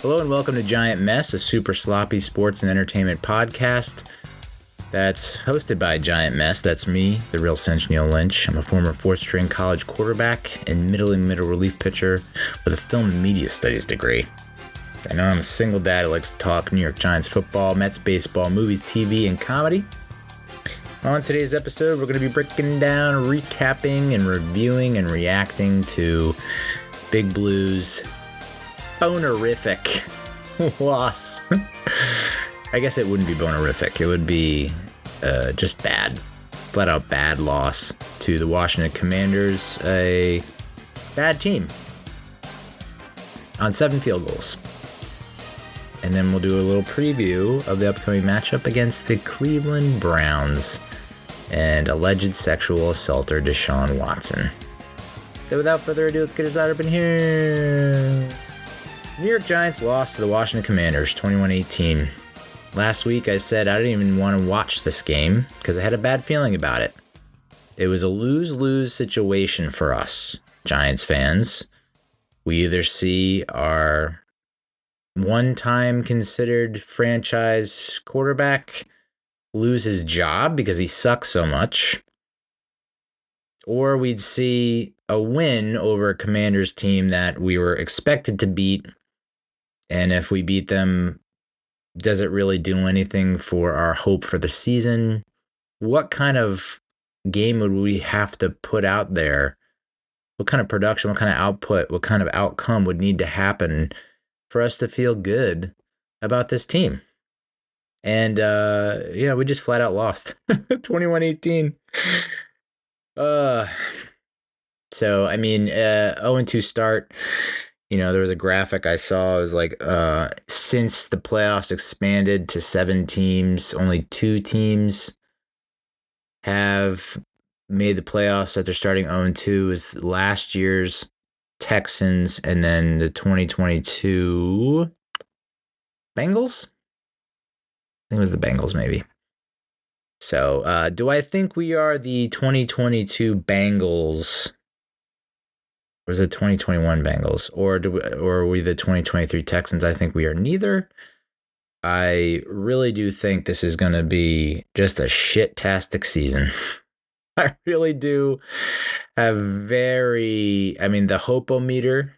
Hello and welcome to Giant Mess, a super sloppy sports and entertainment podcast that's hosted by Giant Mess. That's me, the real Cinch Neil Lynch. I'm a former fourth-string college quarterback and middle relief pitcher with a film and media studies degree. I know I'm a single dad who likes to talk New York Giants football, Mets baseball, movies, TV, and comedy. On today's episode, we're going to be breaking down, recapping, and reviewing and reacting to Big Blue's bonerific loss. I guess it wouldn't be bonerific. It would be just bad. Flat out bad loss to the Washington Commanders, a bad team, on 7 field goals. And then we'll do a little preview of the upcoming matchup against the Cleveland Browns and alleged sexual assaulter Deshaun Watson. So without further ado, let's get it started up in here. New York Giants lost to the Washington Commanders 21-18. Last week I said I didn't even want to watch this game because I had a bad feeling about it. It was a lose-lose situation for us, Giants fans. We either see our one-time considered franchise quarterback lose his job because he sucks so much, or we'd see a win over a Commanders team that we were expected to beat, and if we beat them, does it really do anything for our hope for the season? What kind of game would we have to put out there? What kind of production, what kind of output, what kind of outcome would need to happen for us to feel good about this team? And we just flat out lost 21-18. So I mean, 0-2 start. You know, there was a graphic I saw. It was like, since the playoffs expanded to 7 teams, only 2 teams have made the playoffs that they're starting 0-2. Is last year's Texans and then the 2022 Bengals. I think it was the Bengals, maybe. So, do I think we are the 2022 Bengals? Or is it 2021 Bengals? Or are we the 2023 Texans? I think we are neither. I really do think this is going to be just a shit-tastic season. I really do have the Hope-O-Meter.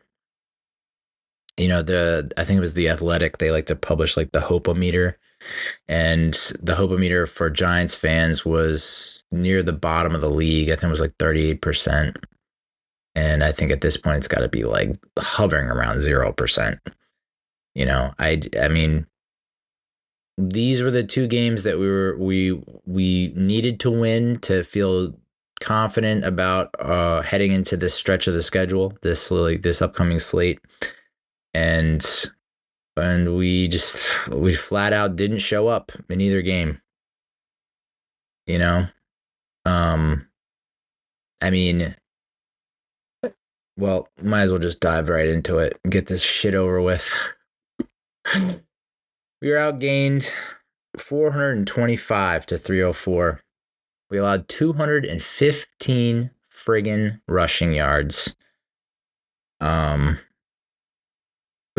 You know, I think it was The Athletic. They like to publish like the Hope-O-Meter. And the Hope-O-Meter for Giants fans was near the bottom of the league. I think it was like 38%. And I think at this point it's got to be like hovering around 0%. You know, I mean, these were the 2 games that we needed to win to feel confident about heading into this stretch of the schedule, this upcoming slate, and we flat out didn't show up in either game. You know, I mean, well, might as well just dive right into it and get this shit over with. We were outgained 425 to 304. We allowed 215 friggin' rushing yards. We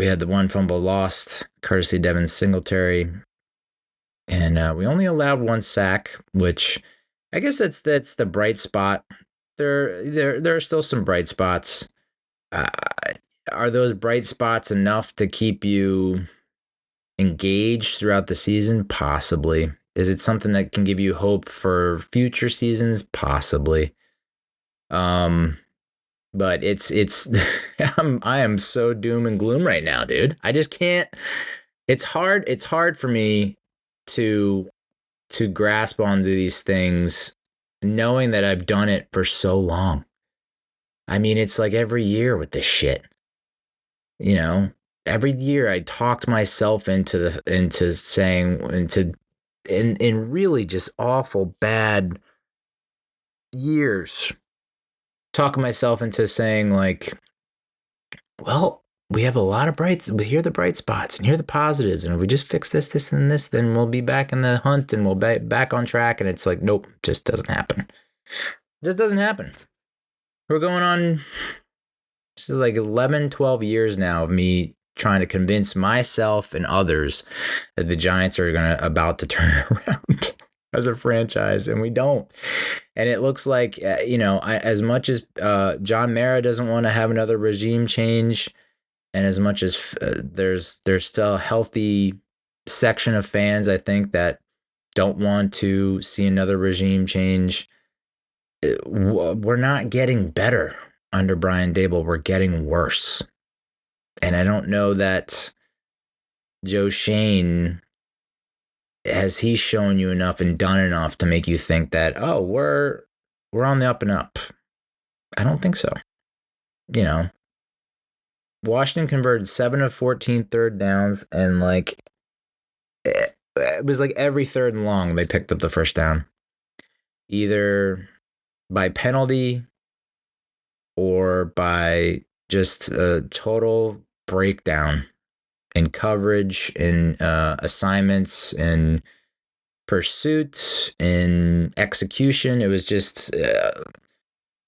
had the 1 fumble lost, courtesy Devin Singletary. And we only allowed 1 sack, which I guess that's the bright spot. There are still some bright spots. Are those bright spots enough to keep you engaged throughout the season? Possibly. Is it something that can give you hope for future seasons? Possibly. But it's I am so doom and gloom right now, dude. I just can't. It's hard for me to grasp onto these things, knowing that I've done it for so long. I mean, it's like every year with this shit. You know, every year I talked myself into really just awful bad years. Talking myself into saying like, well, we have a lot of here are the bright spots and here are the positives. And if we just fix this, and this, then we'll be back in the hunt and we'll be back on track. And it's like, nope, just doesn't happen. Just doesn't happen. We're going on, this is like 11, 12 years now of me trying to convince myself and others that the Giants are about to turn around as a franchise, and we don't. And it looks like, as much as John Mara doesn't want to have another regime change, and as much as there's still a healthy section of fans, I think, that don't want to see another regime change, we're not getting better under Brian Daboll. We're getting worse. And I don't know that Joe Schoen, has he shown you enough and done enough to make you think that, oh, we're on the up and up? I don't think so. Washington converted 7 of 14 third downs, and it was like every third and long they picked up the first down, either by penalty or by just a total breakdown in coverage, in assignments, in pursuits, in execution. It was just,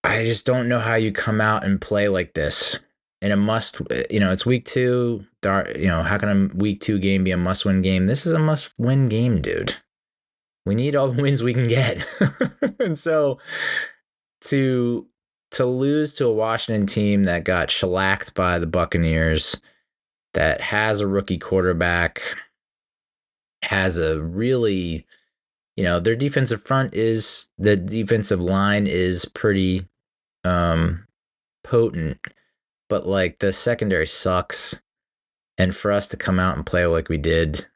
I just don't know how you come out and play like this in a it's week 2. How can a week 2 game be a must-win game? This is a must-win game, dude. We need all the wins we can get. And so to lose to a Washington team that got shellacked by the Buccaneers, that has a rookie quarterback, has a really, their defensive line is pretty potent, but the secondary sucks. And for us to come out and play like we did,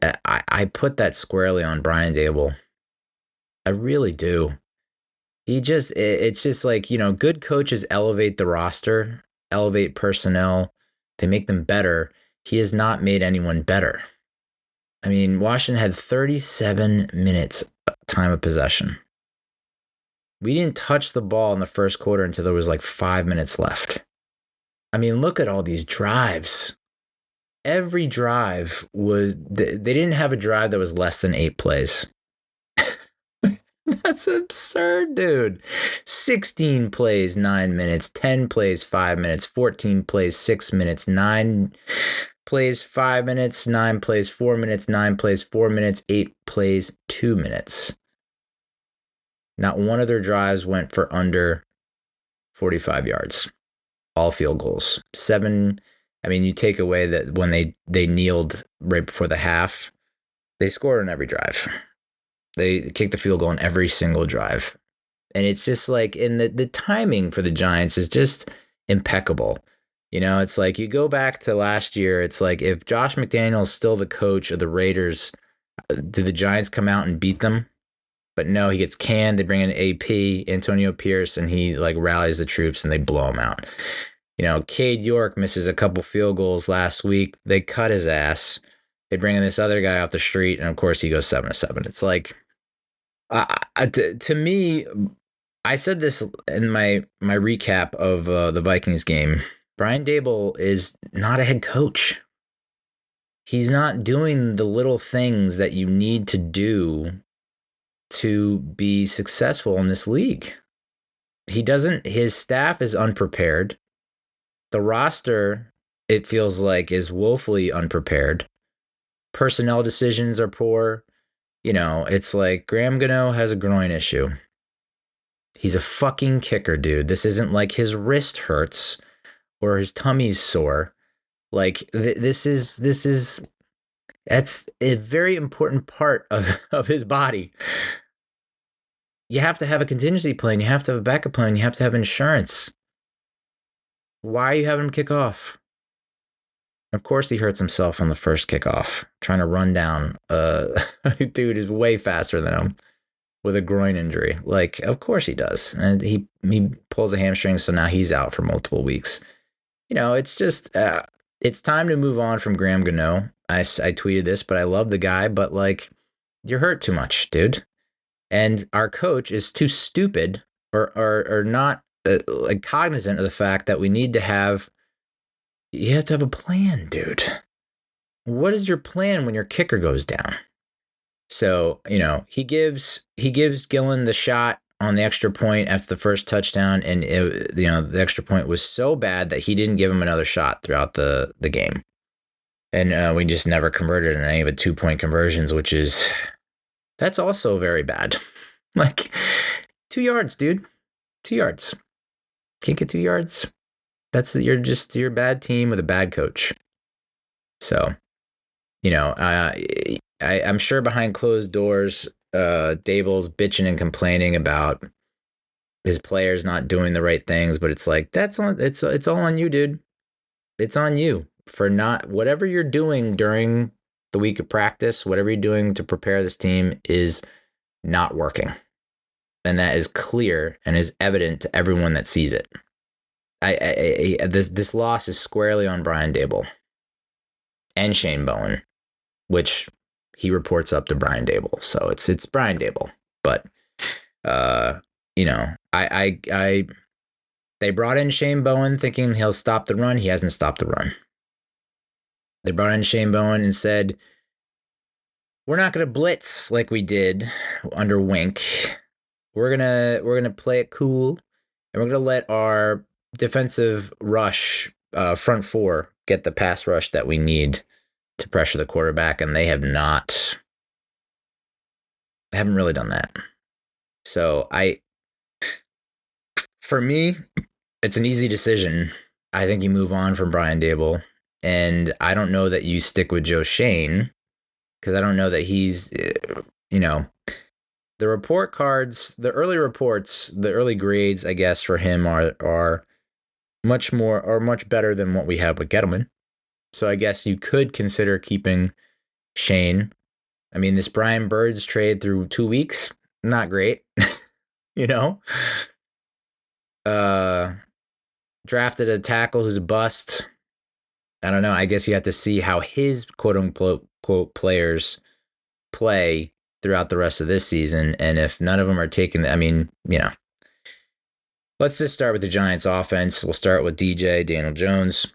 I put that squarely on Brian Daboll. I really do. It's just good coaches elevate the roster, elevate personnel. They make them better. He has not made anyone better. I mean, Washington had 37 minutes time of possession. We didn't touch the ball in the first quarter until there was 5 minutes left. I mean, look at all these drives. Every drive they didn't have a drive that was less than 8 plays. That's absurd, dude. 16 plays, 9 minutes, 10 plays, 5 minutes, 14 plays, 6 minutes, 9 plays, 5 minutes, 9 plays, 4 minutes, 9 plays, 4 minutes, 8 plays, 2 minutes. Not one of their drives went for under 45 yards. All field goals. 7. I mean, you take away that when they kneeled right before the half, they scored on every drive. They kicked the field goal on every single drive. And it's just and the timing for the Giants is just impeccable. It's you go back to last year, it's if Josh McDaniels still the coach of the Raiders, do the Giants come out and beat them? But no, he gets canned. They bring in AP, Antonio Pierce, and he rallies the troops and they blow him out. Cade York misses a couple field goals last week. They cut his ass. They bring in this other guy off the street, and of course he goes 7-7. It's to me, I said this in my recap of the Vikings game. Brian Daboll is not a head coach. He's not doing the little things that you need to do to be successful in this league. His staff is unprepared. The roster, it feels is woefully unprepared. Personnel decisions are poor. It's Graham Gano has a groin issue. He's a fucking kicker, dude. This isn't his wrist hurts or his tummy's sore. That's a very important part of his body. You have to have a contingency plan. You have to have a backup plan. You have to have insurance. Why are you having him kick off? Of course he hurts himself on the first kickoff, trying to run down. Dude is way faster than him with a groin injury. Of course he does. And he pulls a hamstring, so now he's out for multiple weeks. It's just, it's time to move on from Graham Gano. I tweeted this, but I love the guy, but you're hurt too much, dude. And our coach is too stupid or not cognizant of the fact that you have to have a plan, dude. What is your plan when your kicker goes down? So, he gives Gillen the shot on the extra point after the first touchdown, and the extra point was so bad that he didn't give him another shot throughout the game, and we just never converted in any of the 2-point conversions, that's also very bad. Like 2 yards, dude, 2 yards. Can't get 2 yards. You're a bad team with a bad coach. So, I'm sure behind closed doors, Daboll's bitching and complaining about his players not doing the right things, but it's like it's all on you, dude. It's on you for not whatever you're doing during the week of practice, whatever you're doing to prepare this team is not working. And that is clear and is evident to everyone that sees it. This loss is squarely on Brian Daboll and Shane Bowen, which he reports up to Brian Daboll. So it's Brian Daboll. But they brought in Shane Bowen thinking he'll stop the run. He hasn't stopped the run. They brought in Shane Bowen and said, we're not going to blitz like we did under Wink. We're gonna play it cool, and we're gonna let our defensive rush front four get the pass rush that we need to pressure the quarterback, and they haven't really done that. So for me, it's an easy decision. I think you move on from Brian Daboll, and I don't know that you stick with Joe Schoen, because I don't know that he's, the report cards, the early reports, the early grades, I guess, for him are much better than what we have with Gettleman. So I guess you could consider keeping Shane. I mean, this Brian Birds trade through 2 weeks, not great. Drafted a tackle who's a bust. I don't know. I guess you have to see how his quote unquote players play throughout the rest of this season. And if none of them are taking, let's just start with the Giants offense. We'll start with DJ, Daniel Jones.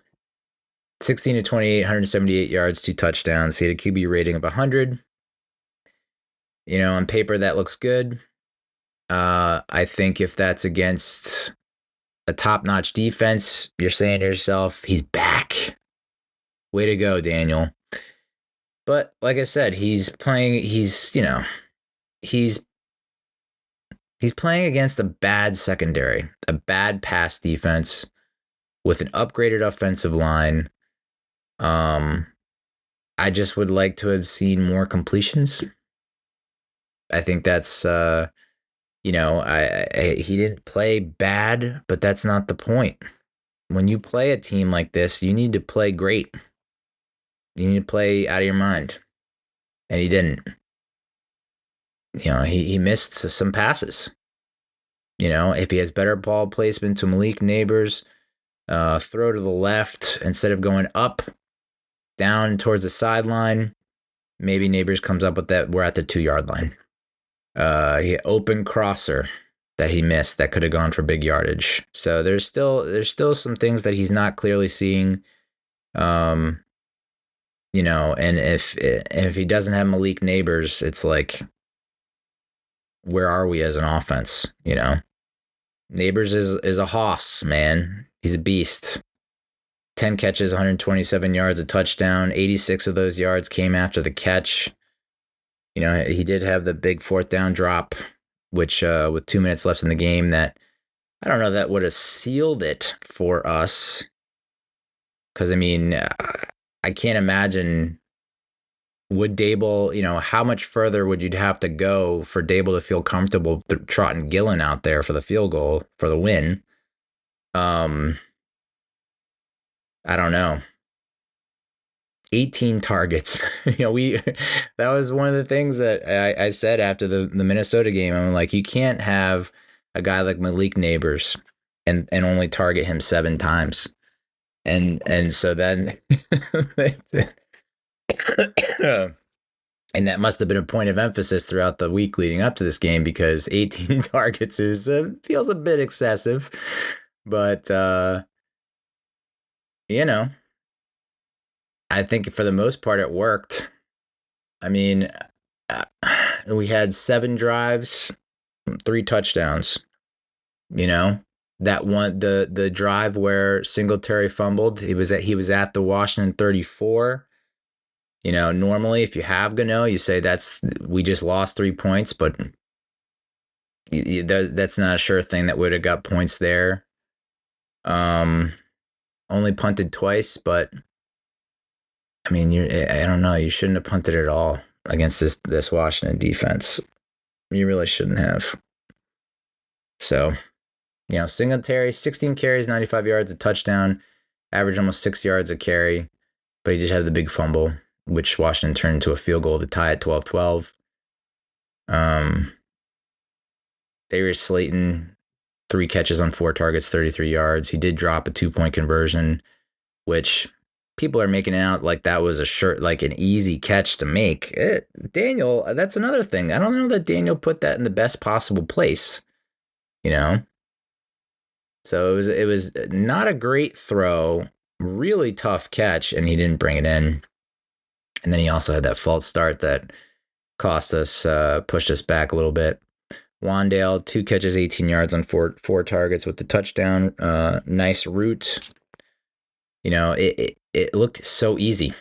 16 to 28, 178 yards, 2 touchdowns. He had a QB rating of 100. On paper, that looks good. I think if that's against a top-notch defense, you're saying to yourself, he's back. Way to go, Daniel. But like I said, he's playing against a bad secondary, a bad pass defense with an upgraded offensive line. I just would like to have seen more completions. I think that's he didn't play bad, but that's not the point. When you play a team like this, you need to play great. You need to play out of your mind. And he didn't. He missed some passes. If he has better ball placement to Malik Neighbors, throw to the left instead of going up, down towards the sideline, maybe Neighbors comes up with that. We're at the 2-yard line. He open crosser that he missed that could have gone for big yardage. So there's still some things that he's not clearly seeing. And if he doesn't have Malik Neighbors, it's like, where are we as an offense? Neighbors is a hoss, man. He's a beast. 10 catches, 127 yards, a touchdown. 86 of those yards came after the catch. He did have the big 4th down drop, which with 2 minutes left in the game, that I don't know that would have sealed it for us. Because I can't imagine, would Daboll, how much further would you have to go for Daboll to feel comfortable trotting Gillen out there for the field goal, for the win? I don't know. 18 targets. That was one of the things that I said after the Minnesota game. I'm like, you can't have a guy like Malik Neighbors and only target him 7 times. And so then and that must have been a point of emphasis throughout the week leading up to this game, because 18 targets feels a bit excessive, but I think for the most part it worked. We had 7 drives. 3 touchdowns. You know, that one, the drive where Singletary fumbled, he was at the Washington 34. You know, normally if you have Gano, you say we just lost 3 points, but that's not a sure thing that would have got points there. Only punted twice, but I mean, I don't know. You shouldn't have punted at all against this Washington defense. You really shouldn't have. So, you know, Singletary, 16 carries, 95 yards, a touchdown, average almost 6 yards a carry, but he did have the big fumble, which Washington turned into a field goal to tie at 12-12. Darius Slayton, 3 catches on 4 targets, 33 yards. He did drop a 2-point conversion, which people are making it out like that was an easy catch to make. Daniel, that's another thing. I don't know that Daniel put that in the best possible place, you know? So it was not a great throw, really tough catch, and he didn't bring it in. And then he also had that false start that cost us, pushed us back a little bit. Wandale, 2 catches, 18 yards on 4 targets with the touchdown. Nice route. You know, it looked so easy.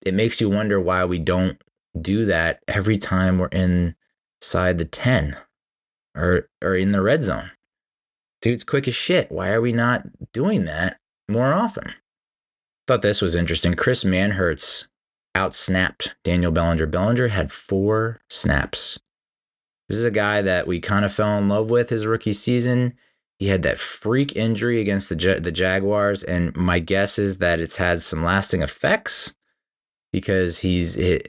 It makes you wonder why we don't do that every time we're inside the 10 or in the red zone. Dude's quick as shit. Why are we not doing that more often? Thought this was interesting. Chris Manhertz outsnapped Daniel Bellinger. Bellinger had 4 snaps. This is a guy that we kind of fell in love with his rookie season. He had that freak injury against the Jaguars, and my guess is that it's had some lasting effects because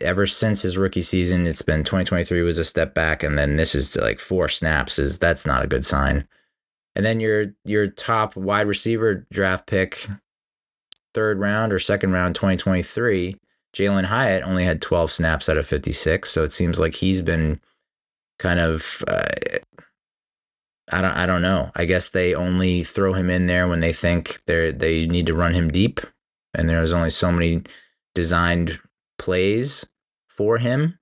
ever since his rookie season, it's been 2023 was a step back, and then this is like 4 snaps. That's not a good sign. And then your top wide receiver draft pick, 3rd round or 2nd round 2023, Jalen Hyatt only had 12 snaps out of 56, so it seems like he's been kind of I don't know. I guess they only throw him in there when they think they need to run him deep, and there's only so many designed plays for him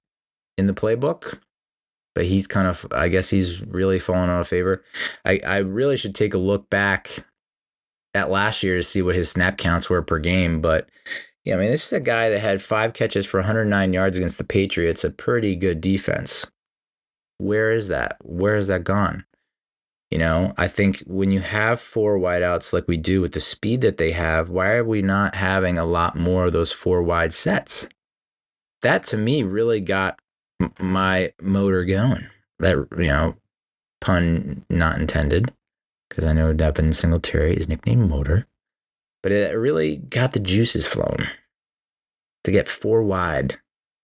in the playbook. But he's kind of, I guess he's really fallen out of favor. I really should take a look back at last year to see what his snap counts were per game. But yeah, I mean, this is a guy that had 5 catches for 109 yards against the Patriots, a pretty good defense. Where is that? Where has that gone? You know, I think when you have 4 wideouts like we do with the speed that they have, why are we not having a lot more of those 4 wide sets? That to me really got my motor going. That, you know, pun not intended, because I know Devin Singletary is nicknamed Motor, but it really got the juices flowing to get 4 wide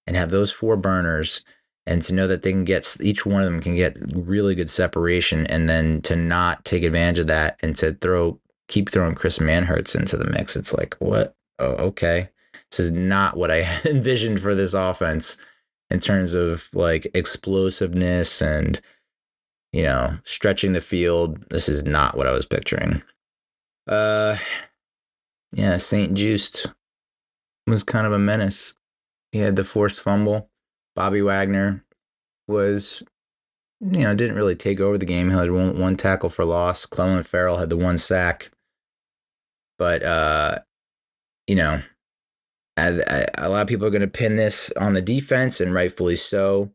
and have those 4 burners, and to know that they can get, each one of them can get really good separation, and then to not take advantage of that and to keep throwing Chris Manhertz into the mix. It's like, what? Oh, okay. This is not what I envisioned for this offense in terms of like explosiveness and, you know, stretching the field. This is not what I was picturing. Yeah, St. Juiced was kind of a menace. He had the forced fumble. Bobby Wagner was, you know, didn't really take over the game. He had one tackle for loss. Clelin Ferrell had the 1 sack. But, you know, a lot of people are going to pin this on the defense, and rightfully so.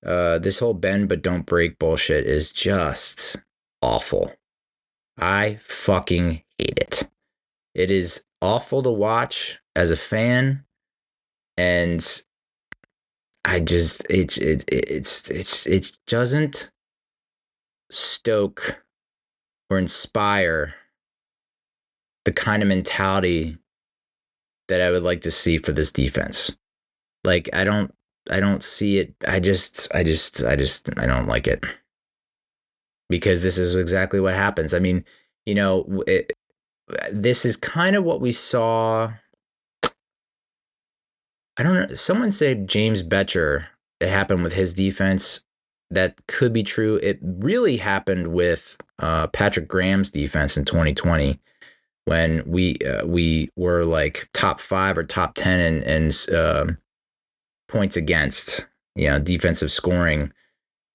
This whole bend but don't break bullshit is just awful. I fucking hate it. It is awful to watch as a fan, and I just it doesn't stoke or inspire the kind of mentality that I would like to see for this defense. Like, I don't see it. I don't like it, because this is exactly what happens. I mean, you know, this is kind of what we saw. I don't know. Someone said James Betcher, it happened with his defense. That could be true. It really happened with Patrick Graham's defense in 2020, when we were like top 5 or top 10 in points against, you know, defensive scoring.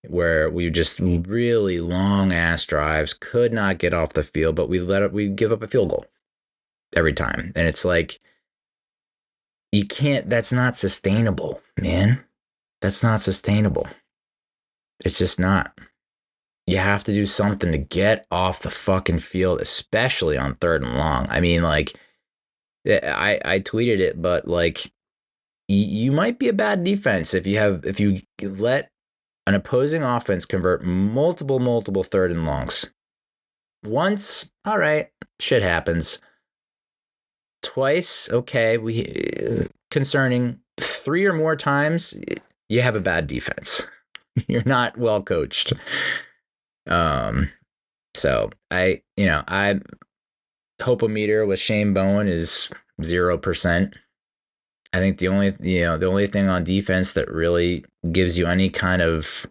where we just really long ass drives, could not get off the field, but we give up a field goal every time. And it's like, you can't, that's not sustainable, man. That's not sustainable. It's just not. You have to do something to get off the fucking field, especially on 3rd and long. I mean, like, I tweeted it, but like, you might be a bad defense if you let an opposing offense convert multiple 3rd and longs. Once, all right, shit happens. Twice, okay, concerning. 3 or more times, you have a bad defense. You're not well coached. So I hope-o-meter with Shane Bowen is 0%. I think the only thing on defense that really gives you any kind of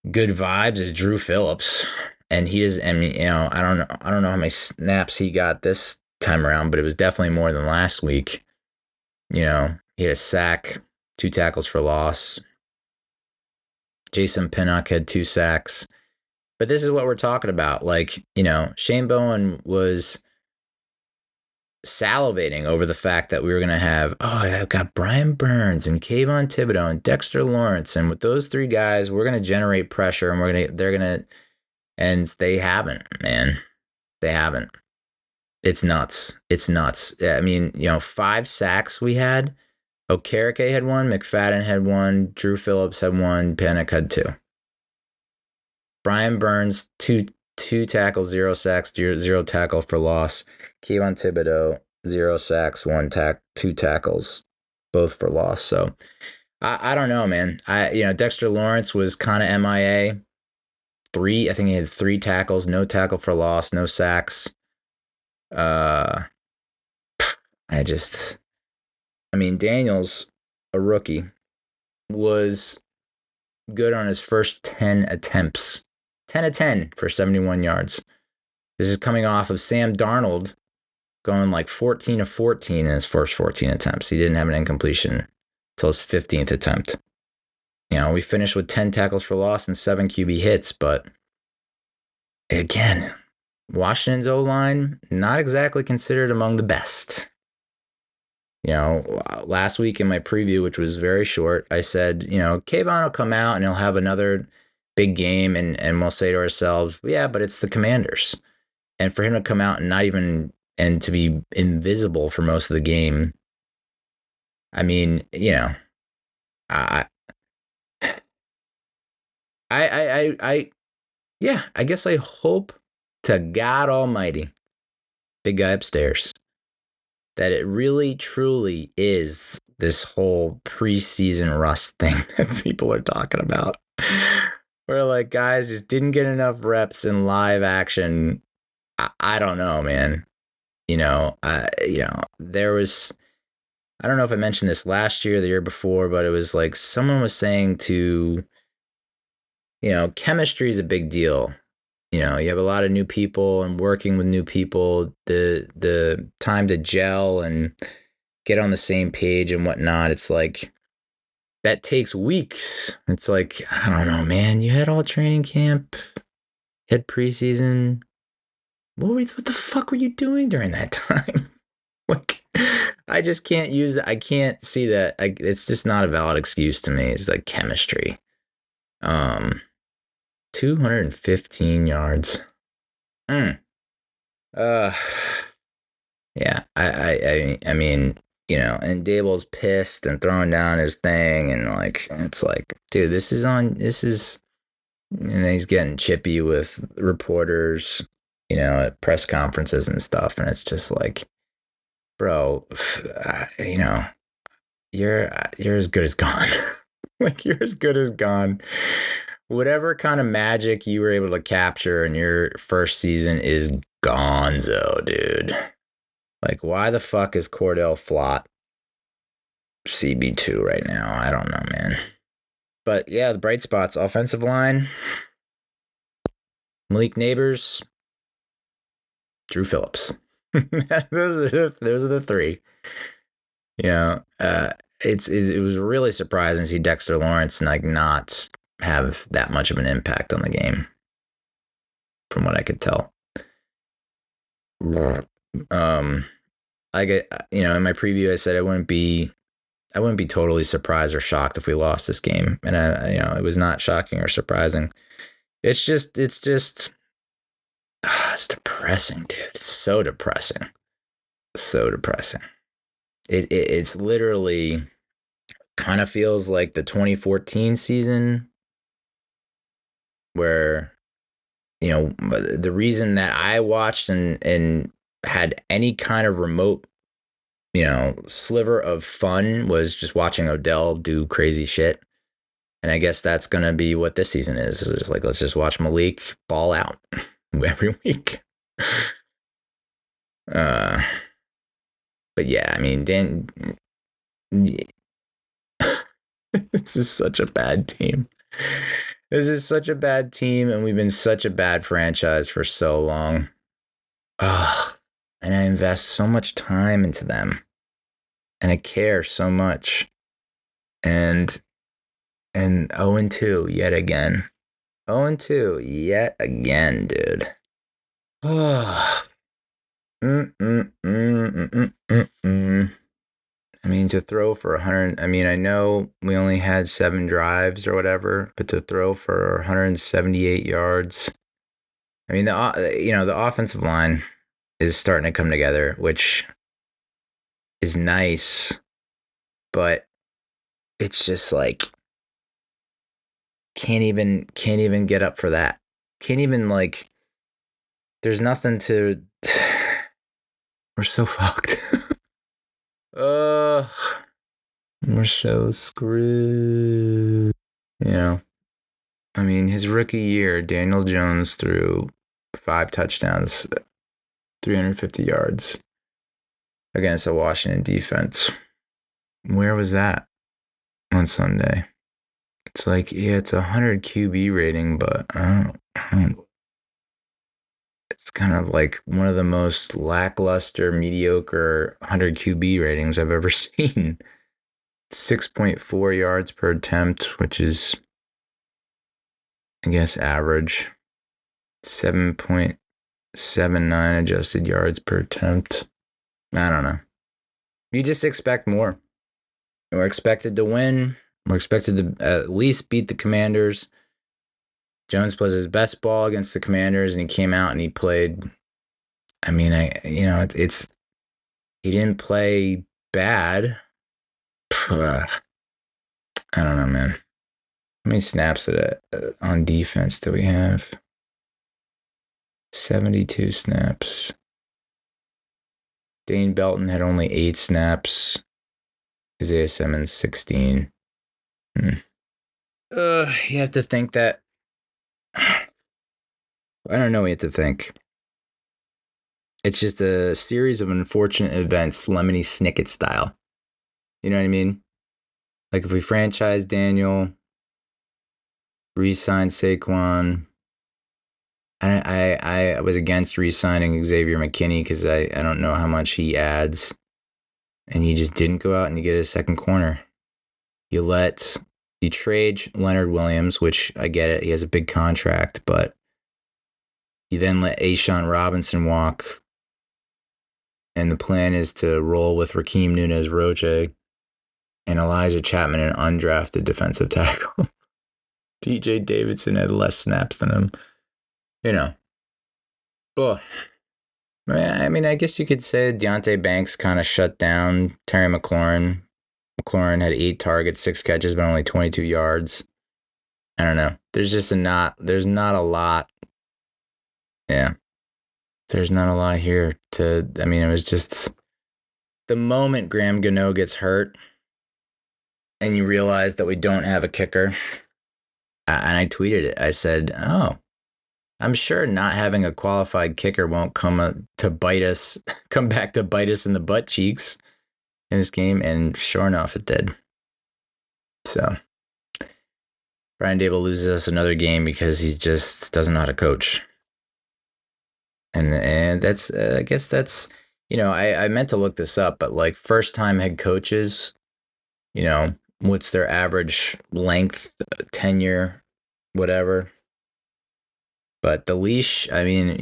good vibes is Drew Phillips. And he is, I mean, I don't know how many snaps he got this time around, but it was definitely more than last week. He had a sack, 2 tackles for loss. Jason Pinnock had 2 sacks. But this is what we're talking about. Like, Shane Bowen was salivating over the fact that we were going to have, I've got Brian Burns and Kayvon Thibodeau and Dexter Lawrence. And with those 3 guys, we're going to generate pressure and they haven't, man. They haven't. It's nuts. It's nuts. I mean, 5 sacks we had. Okereke had 1, McFadden had 1, Drew Phillips had 1, Pinnock had 2. Brian Burns, 2 tackles, 0 sacks, 0 tackle for loss. Kayvon Thibodeau, 0 sacks, 2 tackles, both for loss. So I don't know, man. Dexter Lawrence was kind of MIA. I think he had 3 tackles, no tackle for loss, no sacks. Daniels, a rookie, was good on his first 10 attempts. 10 of 10 for 71 yards. This is coming off of Sam Darnold going like 14 of 14 in his first 14 attempts. He didn't have an incompletion until his 15th attempt. We finished with 10 tackles for loss and 7 QB hits, but again, Washington's O-line, not exactly considered among the best. Last week in my preview, which was very short, I said, Kayvon will come out and he'll have another big game, and we'll say to ourselves, yeah, but it's the Commanders. And for him to come out and to be invisible for most of the game, I mean, I guess I hope to God Almighty, big guy upstairs, that it really truly is this whole preseason rust thing that people are talking about. Where like guys just didn't get enough reps in live action. I don't know, man. There was, I don't know if I mentioned this last year or the year before, but it was like someone was saying chemistry is a big deal. You have a lot of new people and working with new people, the time to gel and get on the same page and whatnot. It's like, that takes weeks. It's like, I don't know, man. You had all training camp, had preseason. What the fuck were you doing during that time? Like, I just can't use that. I can't see that. It's just not a valid excuse to me. It's like chemistry. 215 yards. Yeah. I mean, and Dable's pissed and throwing down his thing, and like, it's like, dude, and he's getting chippy with reporters, at press conferences and stuff, and it's just like, bro, you're as good as gone. Like, you're as good as gone. Whatever kind of magic you were able to capture in your first season is gonzo, dude. Like, why the fuck is Cordell Flott CB2 right now? I don't know, man. But yeah, the bright spots: offensive line, Malik Neighbors, Drew Phillips. those are the 3. It was really surprising to see Dexter Lawrence like not have that much of an impact on the game, from what I could tell. I get, in my preview, I said I wouldn't be totally surprised or shocked if we lost this game, and it was not shocking or surprising. It's just it's depressing, dude. It's so depressing, so depressing. It's literally kind of feels like the 2014 season, where the reason that I watched and had any kind of remote sliver of fun was just watching Odell do crazy shit. And I guess that's going to be what this season is. It's just like, let's just watch Malik ball out every week. But yeah, I mean, this is such a bad team. This is such a bad team, and we've been such a bad franchise for so long. Ugh. And I invest so much time into them. And I care so much. And 0-2 yet again. 0-2 yet again, dude. Oh. I mean, to throw for 100, I mean, I know we only had 7 drives or whatever, but to throw for 178 yards. I mean, the offensive line is starting to come together, which is nice, but it's just like can't even get up for that. Can't even, like, there's nothing to. We're so fucked. We're so screwed. I mean, his rookie year, Daniel Jones threw 5 touchdowns, 350 yards against a Washington defense. Where was that on Sunday? It's like, yeah, it's 100 QB rating, but I don't. It's kind of like one of the most lackluster, mediocre 100 QB ratings I've ever seen. 6.4 yards per attempt, which is, I guess, average. 7.79 adjusted yards per attempt. I don't know. You just expect more. We're expected to win. We're expected to at least beat the Commanders. Jones plays his best ball against the Commanders, and he came out and he played. I mean, he didn't play bad. I don't know, man. How many snaps on defense do we have? 72 snaps. Dane Belton had only 8 snaps. Isaiah Simmons, 16. You have to think that. I don't know what you have to think. It's just a series of unfortunate events, Lemony Snicket style. You know what I mean? Like, if we franchise Daniel, re-sign Saquon. I was against re-signing Xavier McKinney because I don't know how much he adds. And you just didn't go out and you get a second corner. You trade Leonard Williams, which I get it. He has a big contract, but you then let A'Shawn Robinson walk. And the plan is to roll with Rakeem Nunez-Roche and Elijah Chapman, an undrafted defensive tackle. TJ Davidson had less snaps than him. But I mean, I guess you could say Deonte Banks kind of shut down Terry McLaurin. McLaurin had 8 targets, 6 catches, but only 22 yards. I don't know. There's not a lot. Yeah. There's not a lot here it was just the moment Graham Gano gets hurt and you realize that we don't have a kicker. And I tweeted it. I said, I'm sure not having a qualified kicker won't come back to bite us in the butt cheeks in this game. And sure enough, it did. So Brian Daboll loses us another game because he just doesn't know how to coach. And that's, I guess that's, I meant to look this up, but like first time head coaches, what's their average length tenure whatever. But the leash, I mean,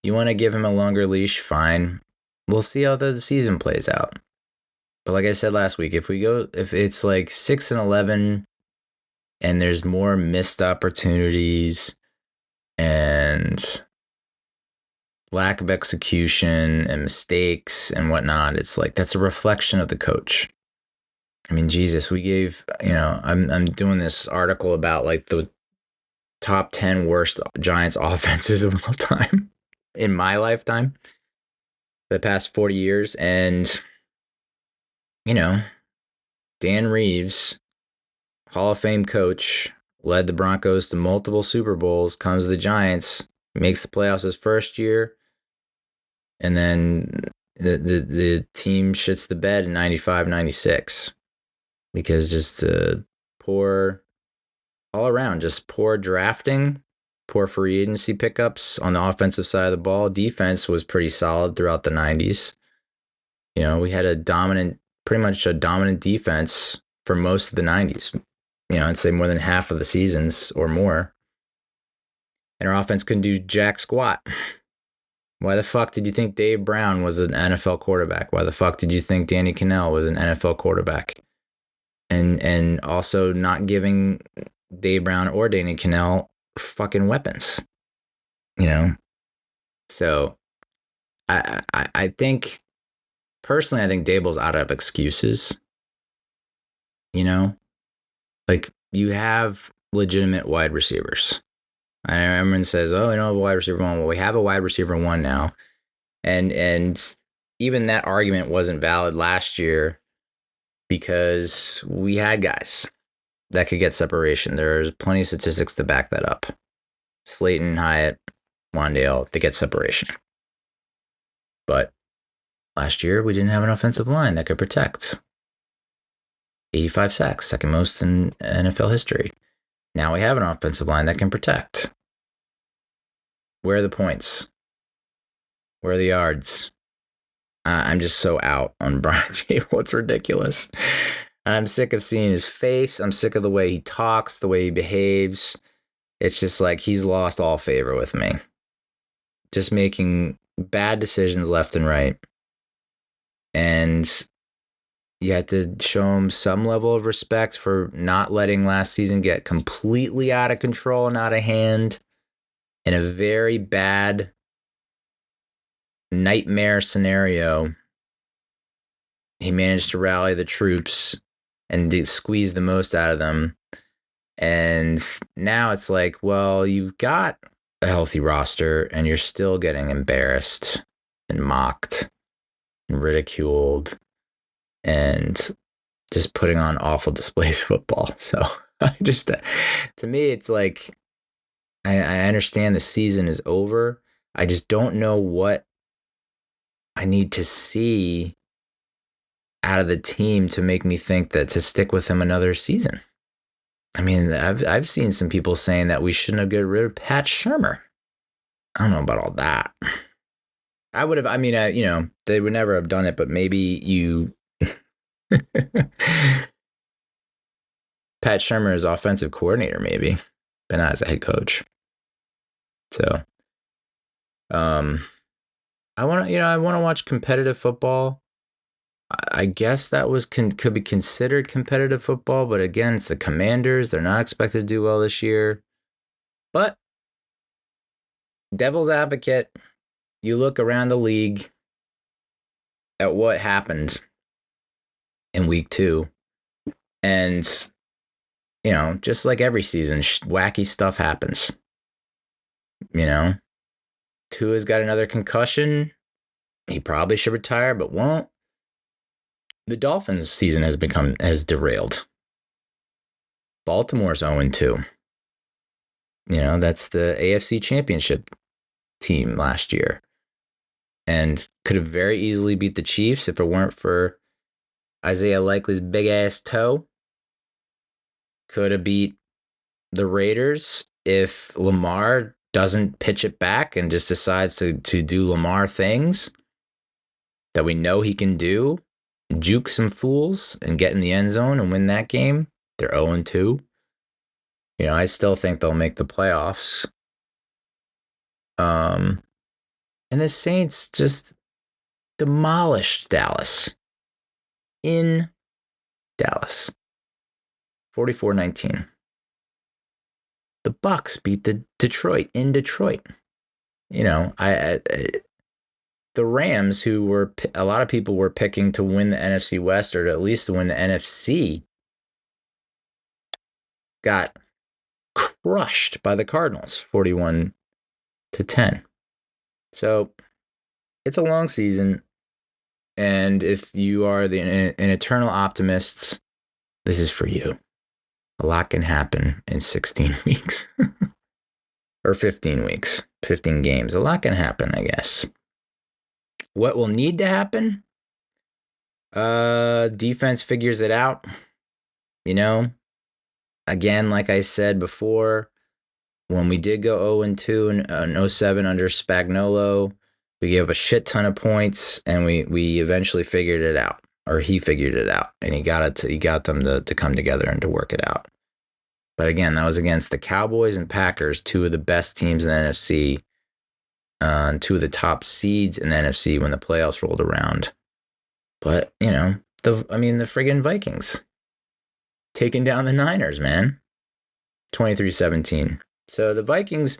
you want to give him a longer leash, fine. We'll see how the season plays out. But like I said last week, if it's like 6-11 and there's more missed opportunities and lack of execution and mistakes and whatnot, it's like that's a reflection of the coach. I mean, Jesus, we gave, I'm doing this article about like the top 10 worst Giants offenses of all time in my lifetime, the past 40 years. And, Dan Reeves, Hall of Fame coach, led the Broncos to multiple Super Bowls, comes to the Giants, makes the playoffs his first year, and then the team shits the bed in 95, 96 because just poor all around, just poor drafting, poor free agency pickups on the offensive side of the ball. Defense was pretty solid throughout the 90s. We had pretty much a dominant defense for most of the 90s. I'd say more than half of the seasons or more. And our offense couldn't do jack squat. Why the fuck did you think Dave Brown was an NFL quarterback? Why the fuck did you think Danny Cannell was an NFL quarterback? And also not giving Dave Brown or Danny Cannell fucking weapons. So I think personally, I think Daboll's out of excuses. Like you have legitimate wide receivers. Everyone says, "Oh, we don't have a wide receiver one." Well, we have a wide receiver one now, and even that argument wasn't valid last year because we had guys that could get separation. There's plenty of statistics to back that up. Slayton, Hyatt, Wandale, they get separation. But last year, we didn't have an offensive line that could protect. 85 sacks, second most in NFL history. Now we have an offensive line that can protect. Where are the points? Where are the yards? I'm just so out on Brian Daboll. It's ridiculous. I'm sick of seeing his face. I'm sick of the way he talks, the way he behaves. It's just like he's lost all favor with me. Just making bad decisions left and right. And you had to show him some level of respect for not letting last season get completely out of control and out of hand in a very bad nightmare scenario. He managed to rally the troops and squeeze the most out of them. And now it's like, well, you've got a healthy roster and you're still getting embarrassed and mocked and ridiculed and just putting on awful displays of football. So to me, it's like, I understand the season is over. I just don't know what I need to see out of the team to make me think that to stick with him another season. I mean, I've seen some people saying that we shouldn't have gotten rid of Pat Shurmur. I don't know about all that. I would have, they would never have done it, but maybe you Pat Shurmur is offensive coordinator, maybe, but not as a head coach. So, I want to watch competitive football. I guess that could be considered competitive football, but again, it's the Commanders. They're not expected to do well this year. But devil's advocate, you look around the league at what happened in week 2, and just like every season, wacky stuff happens. Tua's got another concussion. He probably should retire, but won't. The Dolphins' season has derailed. Baltimore's 0-2. That's the AFC Championship team last year. And could have very easily beat the Chiefs if it weren't for Isaiah Likely's big-ass toe. Could have beat the Raiders if Lamar doesn't pitch it back and just decides to do Lamar things that we know he can do. Juke some fools and get in the end zone and win that game. They're 0-2. I still think they'll make the playoffs. And the Saints just demolished Dallas in Dallas, 44-19. The Bucks beat the Detroit in Detroit. The Rams, who were a lot of people were picking to win the NFC West or at least to win the NFC, got crushed by the Cardinals, 41-10. So it's a long season, and if you are an eternal optimist, this is for you. A lot can happen in 16 weeks. Or 15 weeks, 15 games. A lot can happen, I guess. What will need to happen? Defense figures it out. Again, like I said before, when we did go 0-2 in 07 under Spagnuolo, we gave up a shit ton of points, and we eventually figured it out, or he figured it out, and he got them to come together and to work it out. But again, that was against the Cowboys and Packers, two of the best teams in the NFC, and two of the top seeds in the NFC when the playoffs rolled around. But the friggin' Vikings taking down the Niners, man, 23-17. So the Vikings,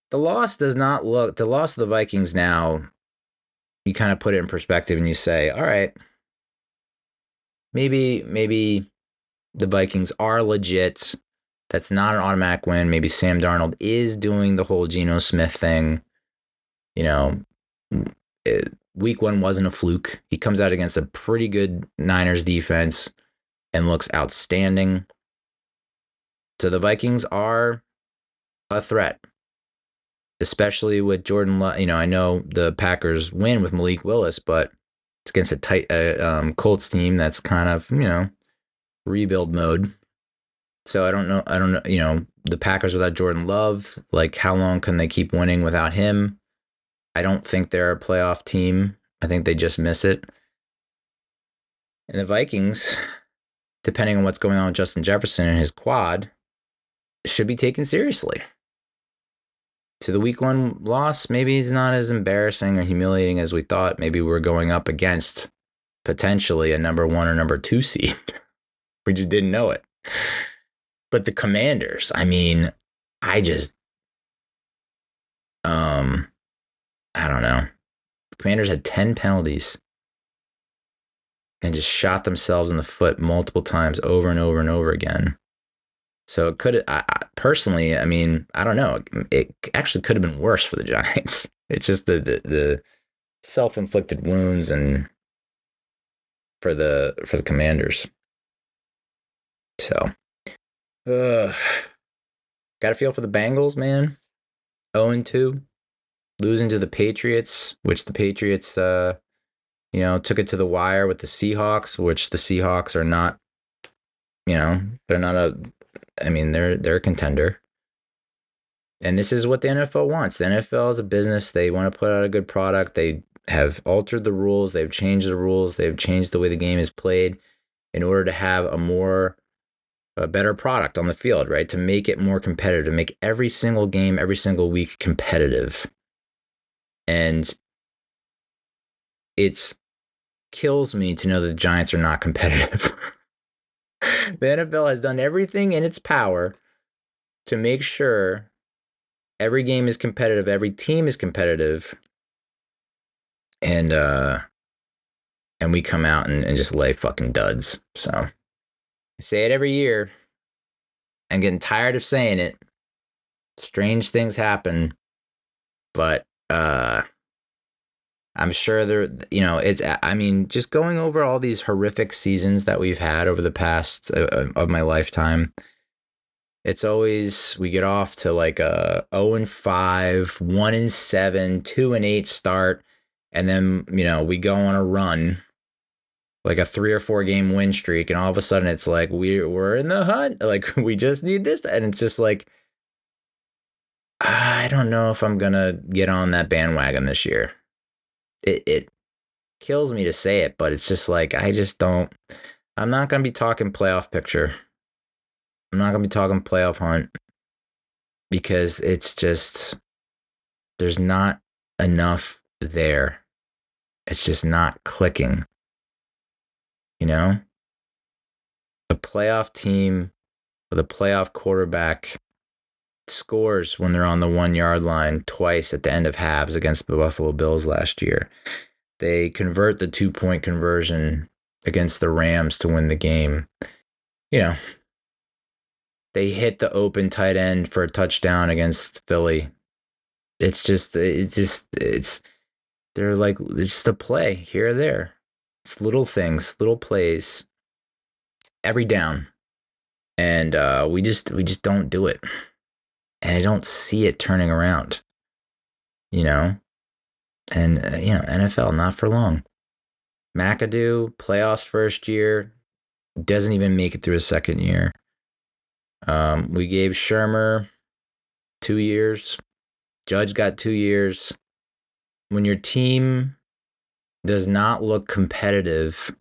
the loss of the Vikings now, you kind of put it in perspective and you say, all right, maybe the Vikings are legit. That's not an automatic win. Maybe Sam Darnold is doing the whole Geno Smith thing. Week 1 wasn't a fluke. He comes out against a pretty good Niners defense and looks outstanding. So the Vikings are a threat, especially with Jordan Love. I know the Packers win with Malik Willis, but it's against a tight Colts team that's kind of, rebuild mode. So I don't know. The Packers without Jordan Love, like, how long can they keep winning without him? I don't think they're a playoff team. I think they just miss it. And the Vikings, depending on what's going on with Justin Jefferson and his quad, should be taken seriously. So the week 1 loss, maybe it's not as embarrassing or humiliating as we thought. Maybe we're going up against potentially a number 1 or number 2 seed. We just didn't know it. But the Commanders, I don't know. The Commanders had 10 penalties and just shot themselves in the foot multiple times over and over and over again. So it could, personally, I don't know. It actually could have been worse for the Giants. It's just the self-inflicted wounds and for the Commanders. So, got to feel for the Bengals, man. 0-2, losing to the Patriots, which the Patriots, took it to the wire with the Seahawks, which the Seahawks are not, they're not they're a contender. And this is what the NFL wants. The NFL is a business. They want to put out a good product. They have altered the rules. They've changed the rules. They've changed the way the game is played in order to have a better product on the field, right? To make it more competitive, to make every single game, every single week competitive. And it kills me to know that the Giants are not competitive. The NFL has done everything in its power to make sure every game is competitive, every team is competitive, and we come out and just lay fucking duds. So I say it every year. I'm getting tired of saying it. Strange things happen, but I'm sure just going over all these horrific seasons that we've had over the past of my lifetime, it's always, we get off to like a 0-5, 1-7, 2-8 start. And then, we go on a run, like a 3 or 4 game win streak. And all of a sudden it's like, we're in the hunt. Like, we just need this. And it's just like, I don't know if I'm going to get on that bandwagon this year. It kills me to say it, but it's just like, I'm not going to be talking playoff picture. I'm not going to be talking playoff hunt because it's just, there's not enough there. It's just not clicking. You know, the playoff team with a playoff quarterback scores when they're on the 1 yard line twice at the end of halves against the Buffalo Bills last year. They convert the 2-point conversion against the Rams to win the game. You know, they hit the open tight end for a touchdown against Philly. They're like, it's just a play here or there. It's little things, little plays every down. And we just don't do it. And I don't see it turning around, you know? And, NFL, not for long. McAdoo, playoffs first year, doesn't even make it through his second year. We gave Shurmur 2 years. Judge got 2 years. When your team does not look competitive,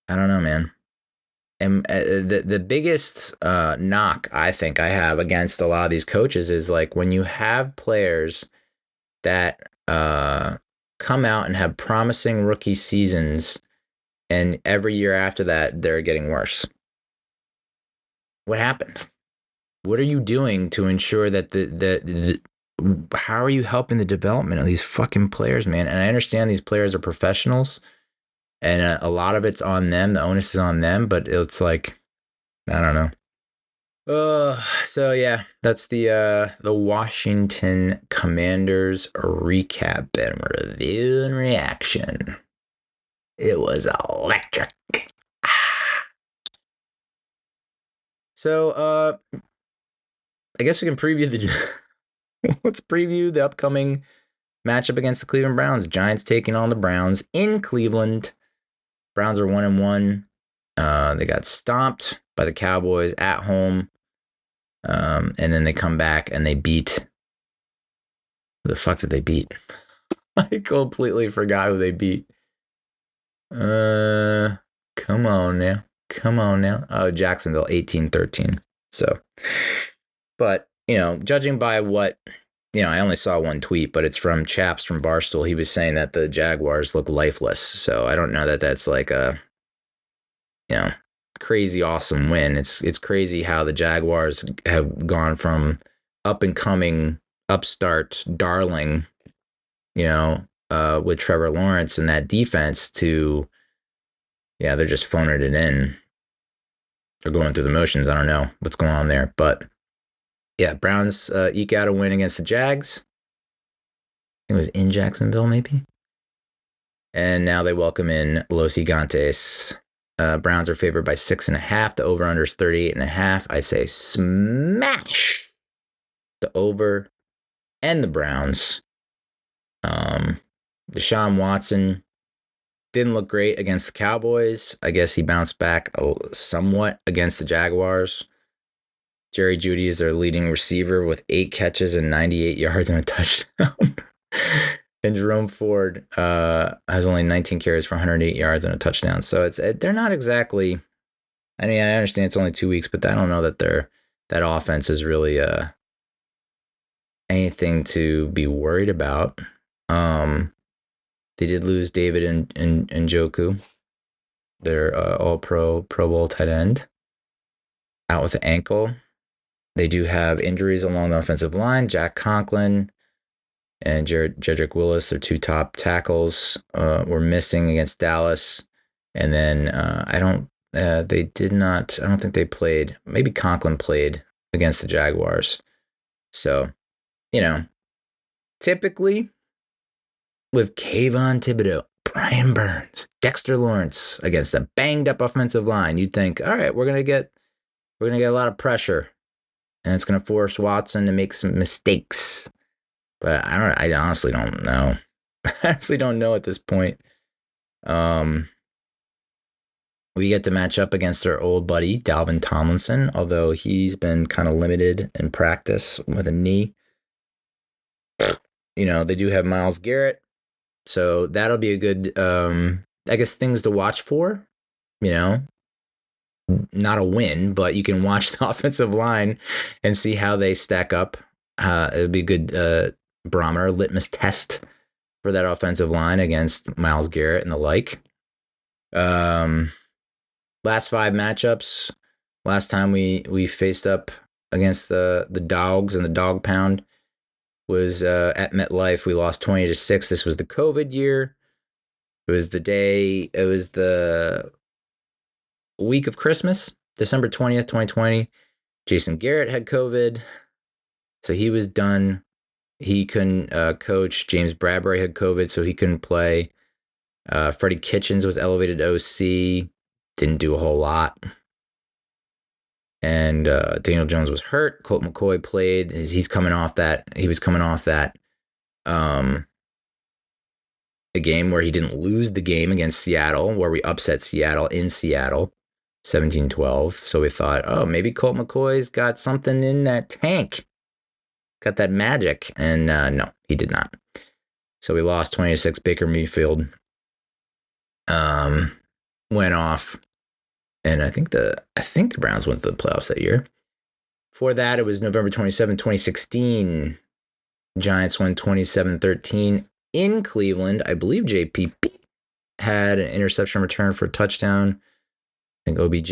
I don't know, man. And the biggest knock I think I have against a lot of these coaches is like when you have players that come out and have promising rookie seasons, and every year after that they're getting worse. What happened? What are you doing to ensure that how are you helping the development of these fucking players, man? And I understand these players are professionals, and a lot of it's on them. The onus is on them, but it's like, I don't know. So yeah, that's the Washington Commanders recap and review and reaction. It was electric. So I guess we can preview let's preview the upcoming matchup against the Cleveland Browns. Giants taking on the Browns in Cleveland. Browns are 1-1. They got stomped by the Cowboys at home. And then they come back and they beat. Who the fuck did they beat? I completely forgot who they beat. Come on now. Oh, Jacksonville, 18-13. So, but, judging by what, I only saw one tweet, but it's from Chaps from Barstool. He was saying that the Jaguars look lifeless. So I don't know that that's like a, crazy awesome win. It's crazy how the Jaguars have gone from up and coming upstart darling, with Trevor Lawrence and that defense to, they're just phoning it in. They're going through the motions. I don't know what's going on there, but yeah, Browns eke out a win against the Jags. It was in Jacksonville, maybe. And now they welcome in Los Gigantes. Browns are favored by 6.5. The over-under is 38.5. I say smash the over and the Browns. Deshaun Watson didn't look great against the Cowboys. I guess he bounced back somewhat against the Jaguars. Jerry Jeudy is their leading receiver with 8 catches and 98 yards and a touchdown. And Jerome Ford has only 19 carries for 108 yards and a touchdown. So they're not exactly. I mean, I understand it's only 2 weeks, but I don't know that that offense is really anything to be worried about. They did lose David and Njoku, their All-Pro Pro Bowl tight end, out with an ankle. They do have injuries along the offensive line. Jack Conklin and Jedrick Willis, their 2 top tackles, were missing against Dallas. And then I don't think they played. Maybe Conklin played against the Jaguars. So, typically with Kayvon Thibodeau, Brian Burns, Dexter Lawrence against a banged up offensive line, you'd think, all right, we're gonna get a lot of pressure, and it's gonna force Watson to make some mistakes. But I honestly don't know. I honestly don't know at this point. We get to match up against our old buddy, Dalvin Tomlinson, although he's been kind of limited in practice with a knee. They do have Myles Garrett. So that'll be a good, I guess, things to watch for, not a win, but you can watch the offensive line and see how they stack up. It would be a good barometer, litmus test for that offensive line against Myles Garrett and the like. Last 5 matchups. Last time we faced up against the Dogs and the Dog Pound was at MetLife. We lost 20-6. This was the COVID year. It was the week of Christmas, December 20th, 2020. Jason Garrett had COVID, so he was done. He couldn't coach. James Bradbury had COVID, so he couldn't play. Freddie Kitchens was elevated to OC, didn't do a whole lot. And Daniel Jones was hurt. Colt McCoy played. He's coming off that. He was coming off that a game where he didn't lose the game against Seattle, where we upset Seattle in Seattle, 17-12. So we thought, oh, maybe Colt McCoy's got something in that tank. Got that magic. And no, he did not. So we lost 20-6. Baker Mayfield went off. And I think the Browns went to the playoffs that year. Before that, it was November 27, 2016. Giants won 27-13 in Cleveland. I believe JPP had an interception return for a touchdown. I think OBJ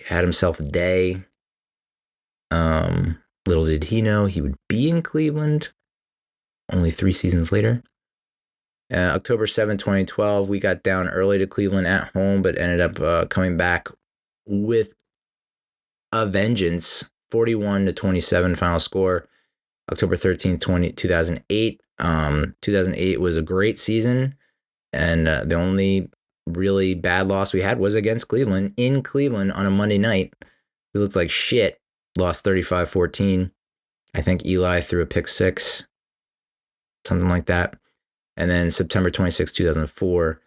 had himself a day. Little did he know he would be in Cleveland only 3 seasons later. October 7, 2012, we got down early to Cleveland at home, but ended up coming back with a vengeance. 41-27 final score. October 13th, 2008. 2008 was a great season, and the only really bad loss we had was against Cleveland, in Cleveland on a Monday night. We looked like shit, lost 35-14. I think Eli threw a pick 6, something like that. And then September 26, 2004,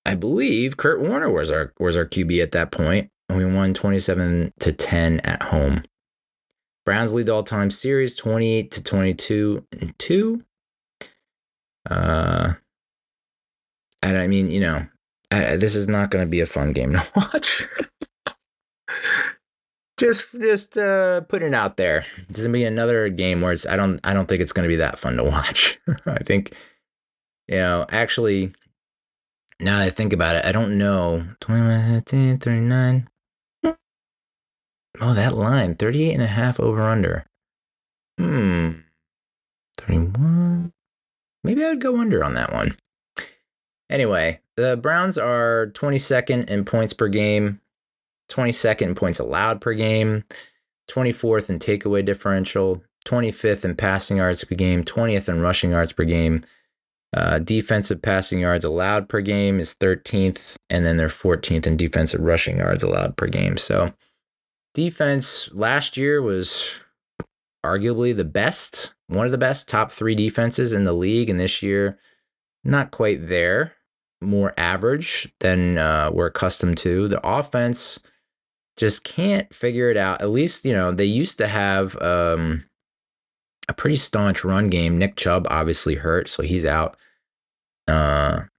I believe Kurt Warner was our QB at that point, and we won 27-10 at home. Browns lead the all-time series 28-22-2. And I mean, this is not going to be a fun game to watch. just putting it out there. This is going to be another game where I don't think it's going to be that fun to watch. I think, actually, now that I think about it, I don't know. 21, 39. Oh, that line, 38.5 over under. 31. Maybe I would go under on that one. Anyway, the Browns are 22nd in points per game, 22nd in points allowed per game, 24th in takeaway differential, 25th in passing yards per game, 20th in rushing yards per game. Defensive passing yards allowed per game is 13th, and then they're 14th in defensive rushing yards allowed per game. So defense last year was arguably the best, one of the best top 3 defenses in the league. And this year, not quite there, more average than we're accustomed to. The offense just can't figure it out. At least, they used to have a pretty staunch run game. Nick Chubb obviously hurt, so he's out. But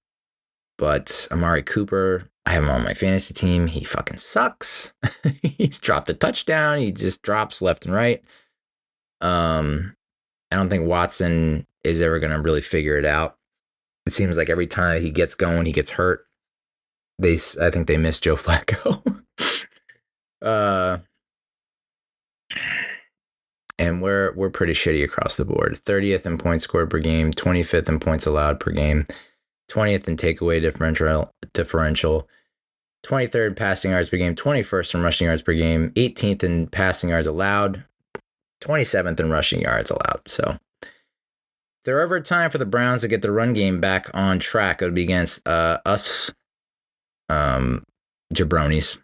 Amari Cooper, I have him on my fantasy team. He fucking sucks. He's dropped a touchdown. He just drops left and right. I don't think Watson is ever going to really figure it out. It seems like every time he gets going, he gets hurt. I think they miss Joe Flacco. And we're pretty shitty across the board. 30th in points scored per game, 25th in points allowed per game, 20th in takeaway differential, 23rd in passing yards per game, 21st in rushing yards per game, 18th in passing yards allowed, 27th in rushing yards allowed. So if there ever a time for the Browns to get the run game back on track, it would be against us jabronis,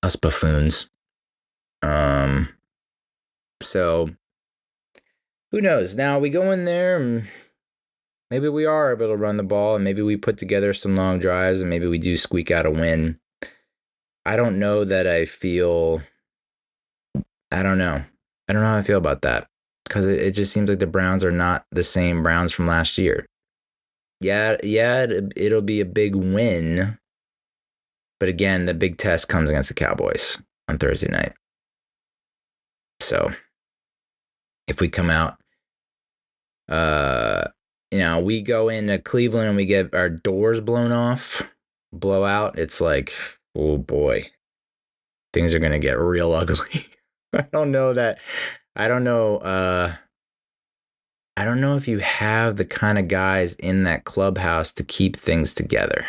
us buffoons. So who knows? Now we go in there and maybe we are able to run the ball, and maybe we put together some long drives, and maybe we do squeak out a win. I don't know that I feel. I don't know how I feel about that, because it just seems like the Browns are not the same Browns from last year. Yeah, it'll be a big win, But again, the big test comes against the Cowboys on Thursday night. So if we come out, we go into Cleveland and we get our doors blow out. It's like, oh boy, things are going to get real ugly. I don't know. I don't know if you have the kind of guys in that clubhouse to keep things together.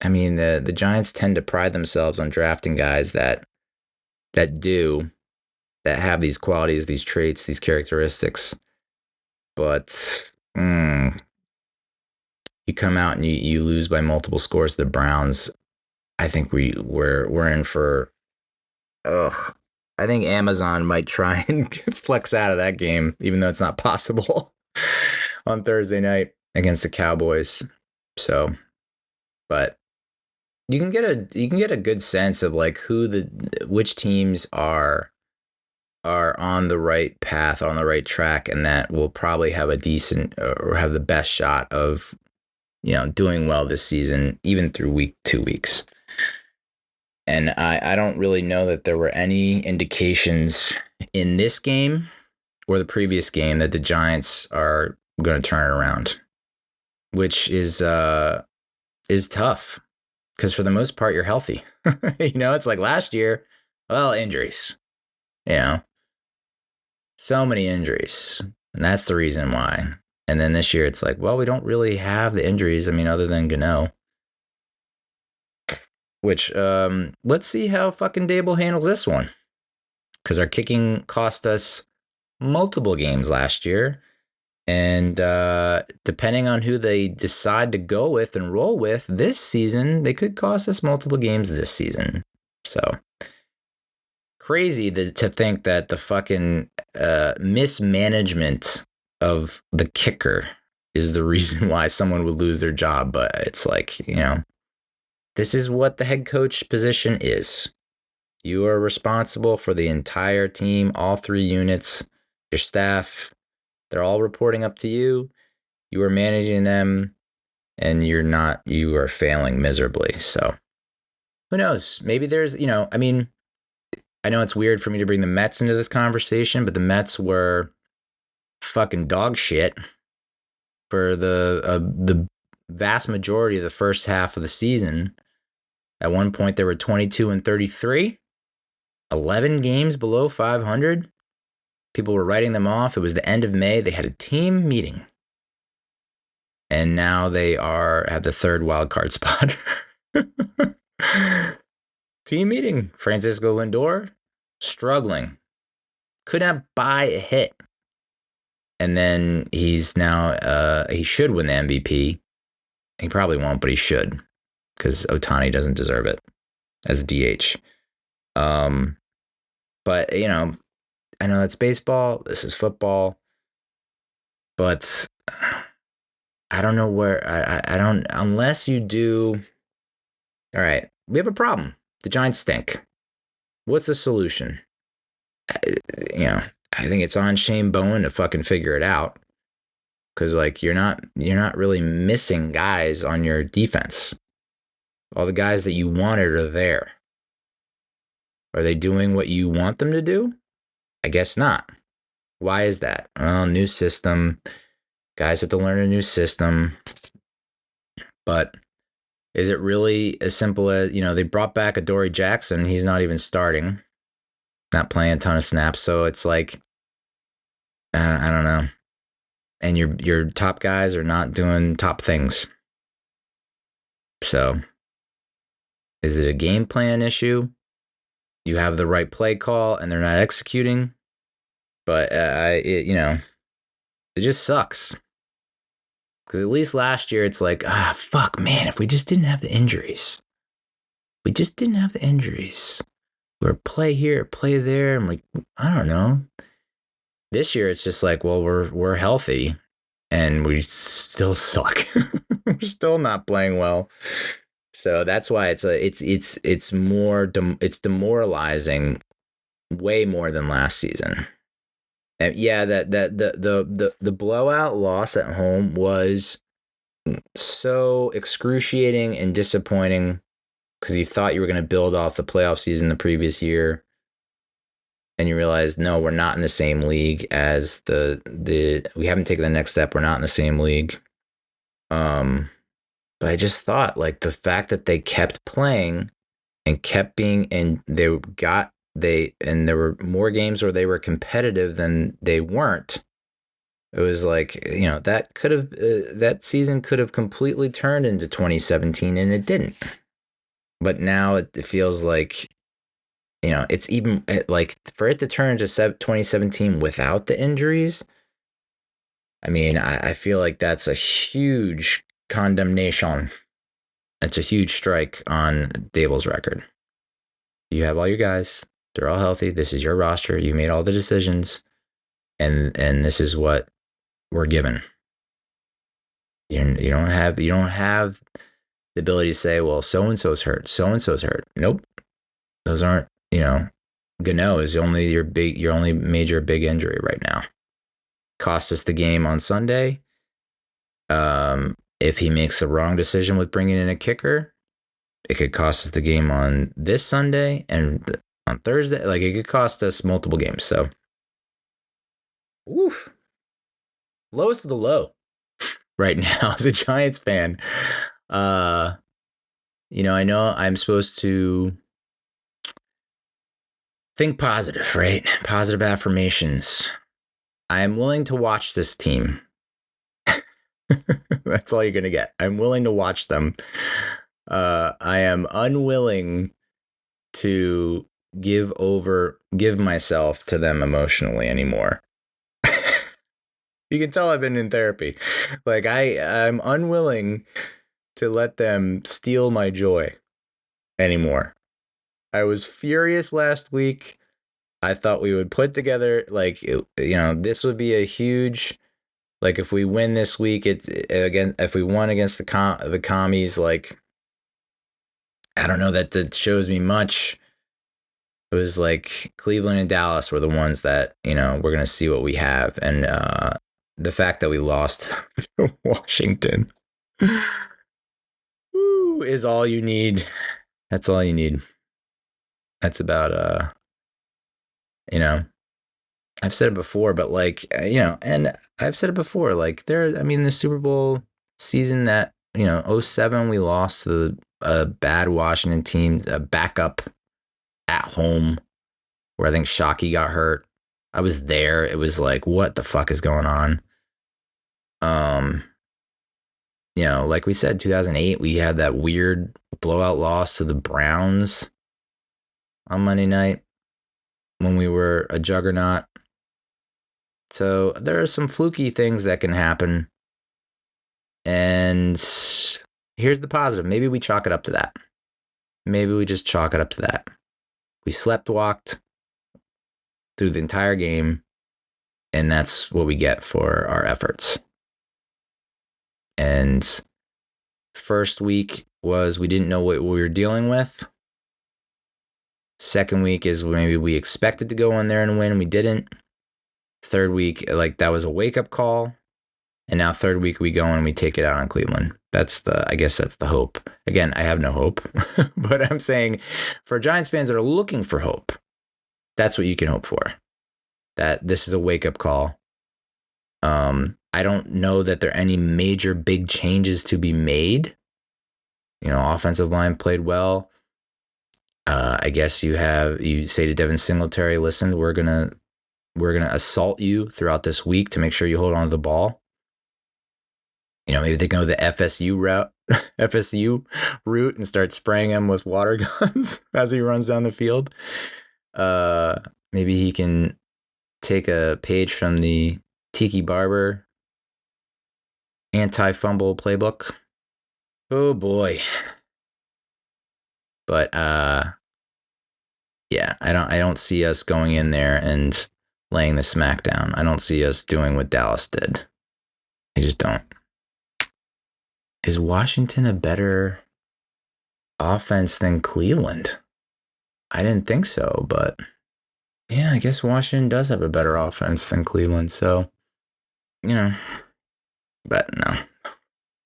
I mean, the Giants tend to pride themselves on drafting guys that have these qualities, these traits, these characteristics. But you come out and you lose by multiple scores to the Browns. I think we're in for. I think Amazon might try and flex out of that game, even though it's not possible on Thursday night against the Cowboys. So, but you can get a good sense of like which teams are on the right path, on the right track, and that will probably have a decent or have the best shot of doing well this season, even through 2 weeks. And I don't really know that there were any indications in this game or the previous game that the Giants are going to turn it around, which is tough because for the most part, you're healthy. It's like last year, well, injuries, so many injuries. And that's the reason why. And then this year, it's like, well, we don't really have the injuries. I mean, other than Gano. Which, let's see how fucking Dable handles this one. Because our kicking cost us multiple games last year. And depending on who they decide to go with and roll with this season, they could cost us multiple games this season. So, crazy to think that the fucking mismanagement of the kicker is the reason why someone would lose their job. But it's like, this is what the head coach position is. You are responsible for the entire team, all 3 units, your staff. They're all reporting up to you. You are managing them, and you are failing miserably. So who knows? Maybe there's, I mean, I know it's weird for me to bring the Mets into this conversation, but the Mets were fucking dog shit for the vast majority of the first half of the season. At one point, they were 22-33, 11 games below 500. People were writing them off. It was the end of May. They had a team meeting. And now they have the 3rd wild card spot. Team meeting. Francisco Lindor, struggling. Could not buy a hit. And then he's now, he should win the MVP. He probably won't, but he should. Because Ohtani doesn't deserve it as a DH. But, I know it's baseball. This is football. But I don't know where. I don't. Unless you do. All right. We have a problem. The Giants stink. What's the solution? I think it's on Shane Bowen to fucking figure it out. Because, like, you're not really missing guys on your defense. All the guys that you wanted are there. Are they doing what you want them to do? I guess not. Why is that? Well, new system. Guys have to learn a new system. But is it really as simple as, they brought back Adoree Jackson. He's not even starting. Not playing a ton of snaps. So it's like, I don't know. And your top guys are not doing top things. So is it a game plan issue? You have the right play call and they're not executing. But, it just sucks. Because at least last year, it's like, fuck, man, if we just didn't have the injuries. We just didn't have the injuries. We're play here, play there. I'm like, I don't know. This year, it's just like, well, we're healthy and we still suck. We're still not playing well. So that's why it's more demoralizing way more than last season. And yeah, the blowout loss at home was so excruciating and disappointing because you thought you were going to build off the playoff season the previous year, and you realize, no, we're not in the same league as we haven't taken the next step. We're not in the same league. But I just thought, like, the fact that they kept playing and kept being, and there were more games where they were competitive than they weren't. It was like, that season could have completely turned into 2017, and it didn't. But now it feels like, it's even like for it to turn into 2017 without the injuries. I mean, I feel like that's a huge condemnation. That's a huge strike on Daboll's record. You have all your guys. They're all healthy. This is your roster. You made all the decisions. And this is what we're given. You don't have the ability to say, well, so-and-so's hurt. So-and-so's hurt. Nope. Those aren't, Gano is only your only major big injury right now. Cost us the game on Sunday. If he makes the wrong decision with bringing in a kicker, it could cost us the game on this Sunday and on Thursday. Like, it could cost us multiple games. So, oof. Lowest of the low right now as a Giants fan. I know I'm supposed to think positive, right? Positive affirmations. I am willing to watch this team. That's all you're going to get. I'm willing to watch them. I am unwilling to give myself to them emotionally anymore. You can tell I've been in therapy. Like, I'm unwilling to let them steal my joy anymore. I was furious last week. I thought we would put together, like, this would be a huge, like, if we win this week, if we won against the commies, like, I don't know that shows me much. It was like Cleveland and Dallas were the ones that, we're going to see what we have. And the fact that we lost to Washington is all you need. That's all you need. That's about, I've said it before, but like, and I've said it before, like the Super Bowl season that, 2007, we lost to a bad Washington team, a backup at home where I think Shockey got hurt. I was there. It was like, what the fuck is going on? Like we said, 2008, we had that weird blowout loss to the Browns on Monday night when we were a juggernaut. So there are some fluky things that can happen. And here's the positive. Maybe we chalk it up to that. Maybe we just chalk it up to that. We walked through the entire game, and that's what we get for our efforts. And first week was we didn't know what we were dealing with. Second week is maybe we expected to go in there and win, and we didn't. Third week, like, that was a wake-up call. And now third week we go and we take it out on Cleveland. I guess that's the hope. Again, I have no hope. But I'm saying for Giants fans that are looking for hope, that's what you can hope for. That this is a wake-up call. I don't know that there are any major big changes to be made. Offensive line played well. I guess you say to Devin Singletary, listen, we're gonna assault you throughout this week to make sure you hold on to the ball. Maybe they go the FSU route and start spraying him with water guns as he runs down the field. Maybe he can take a page from the Tiki Barber anti-fumble playbook. Oh boy. But yeah, I don't see us going in there and laying the smack down. I don't see us doing what Dallas did. I just don't. Is Washington a better offense than Cleveland? I didn't think so, but yeah, I guess Washington does have a better offense than Cleveland. So, but no,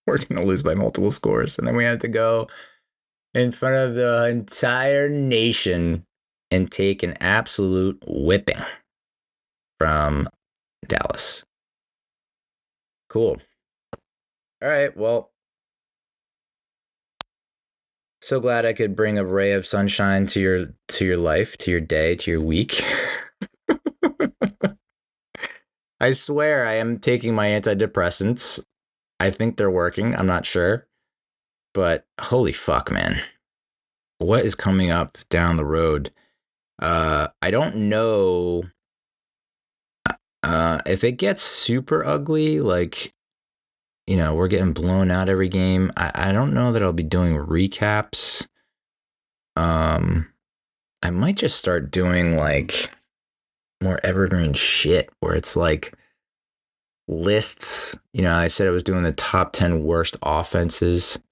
we're going to lose by multiple scores. And then we had to go in front of the entire nation and take an absolute whipping from Dallas. Cool. All right. Well, so glad I could bring a ray of sunshine to your life, to your day, to your week. I swear I am taking my antidepressants. I think they're working. I'm not sure. But holy fuck, man. What is coming up down the road? I don't know if it gets super ugly, like, we're getting blown out every game. I don't know that I'll be doing recaps. I might just start doing like more evergreen shit where it's like lists. I said I was doing the top 10 worst offenses.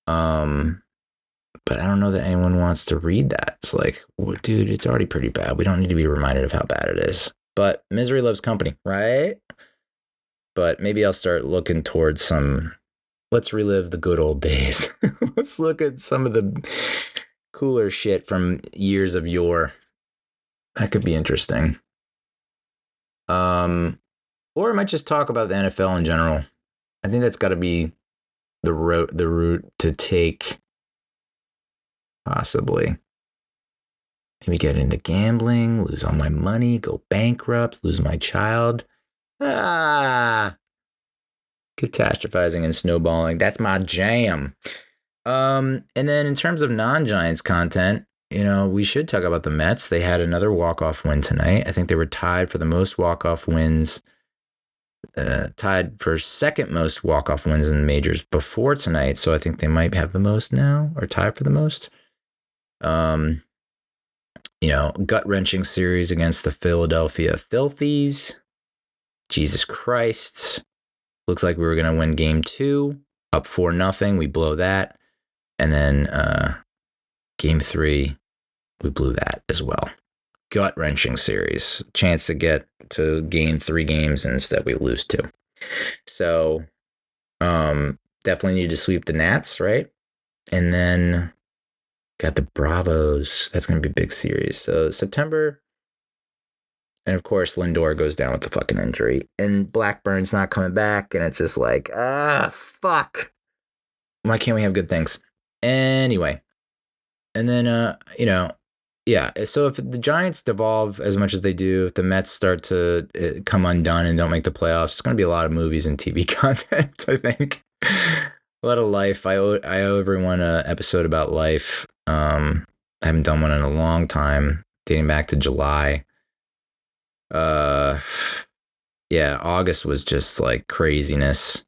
But I don't know that anyone wants to read that. It's like, well, dude, it's already pretty bad. We don't need to be reminded of how bad it is. But misery loves company, right? But maybe I'll start looking towards let's relive the good old days. Let's look at some of the cooler shit from years of yore. That could be interesting. Or I might just talk about the NFL in general. I think that's got to be the route to take. Possibly. Maybe get into gambling, lose all my money, go bankrupt, lose my child. Catastrophizing and snowballing. That's my jam. And then in terms of non-Giants content, we should talk about the Mets. They had another walk-off win tonight. I think they were tied for the most walk-off wins, tied for second most walk-off wins in the majors before tonight. So I think they might have the most now, or tied for the most. Gut-wrenching series against the Philadelphia Filthies. Jesus Christ. Looks like we were going to win game 2, up 4-0. We blow that. And then game 3, we blew that as well. Gut-wrenching series. Chance to get to gain 3 games, and instead we lose 2. So definitely need to sweep the Nats, right? And then got the Bravos. That's going to be a big series. So September. And of course, Lindor goes down with the fucking injury. And Blackburn's not coming back. And it's just like, fuck. Why can't we have good things? Anyway. And then, yeah. So if the Giants devolve as much as they do, if the Mets start to come undone and don't make the playoffs, it's going to be a lot of movies and TV content, I think. A lot of Life. I owe everyone an episode about Life. I haven't done one in a long time, dating back to July. August was just like craziness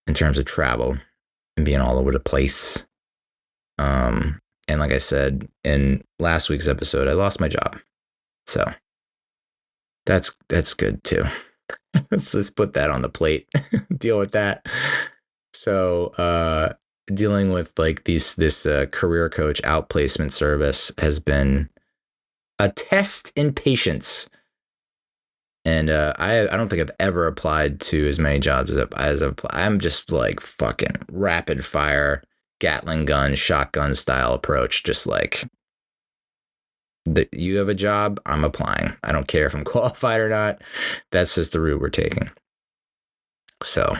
in terms of travel and being all over the place. And like I said in last week's episode, I lost my job. So that's good too. Let's put that on the plate. Deal with that. So, dealing with like this career coach outplacement service has been a test in patience. And I don't think I've ever applied to as many jobs as I'm just like fucking rapid fire Gatling gun, shotgun style approach. Just like, you have a job, I'm applying. I don't care if I'm qualified or not. That's just the route we're taking. So,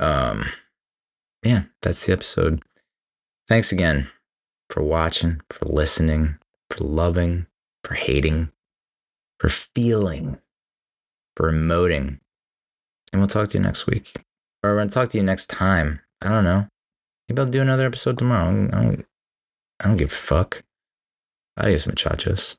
yeah, that's the episode. Thanks again for watching, for listening, for loving, for hating, for feeling, for emoting. And we'll talk to you next week. Or we're going to talk to you next time. I don't know. Maybe I'll do another episode tomorrow. I don't give a fuck. Adios, muchachos.